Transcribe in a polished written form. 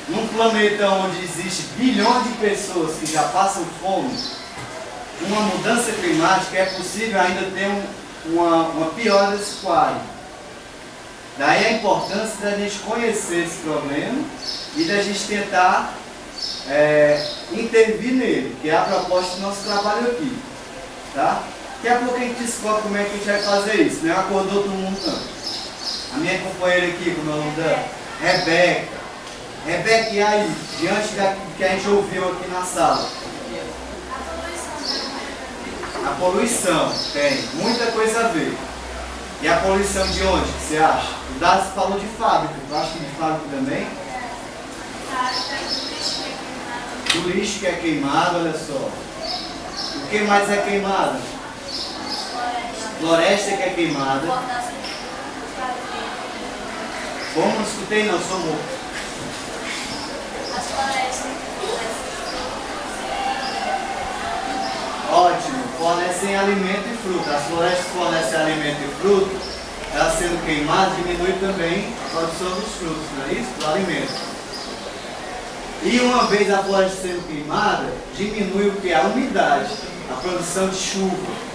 num planeta onde existe bilhões de pessoas que já passam fome, uma mudança climática, é possível ainda ter uma piora desse quadro. Daí a importância da gente conhecer esse problema e da gente tentar intervir nele, que é a proposta do nosso trabalho aqui. Tá? Daqui a pouco a gente descobre como é que a gente vai fazer isso. Não é acordou todo mundo não. A minha companheira aqui, como é o nome dela? Rebeca. Rebeca, e aí? Diante do que a gente ouviu aqui na sala? A poluição tem muita coisa a ver. E a poluição de onde, que você acha? O Darcy falou de fábrica. Tu acha que de fábrica também? Do lixo que é queimado, olha só. O que mais é queimado? Floresta que é queimada. Como? Não escutei não, sou morto. As florestas. Ótimo, fornecem alimento e fruta. As florestas que fornecem alimento e fruta, elas sendo queimadas, diminui também a produção dos frutos, não é isso? Do alimento. E uma vez a floresta sendo queimada, diminui o que? A umidade, a produção de chuva.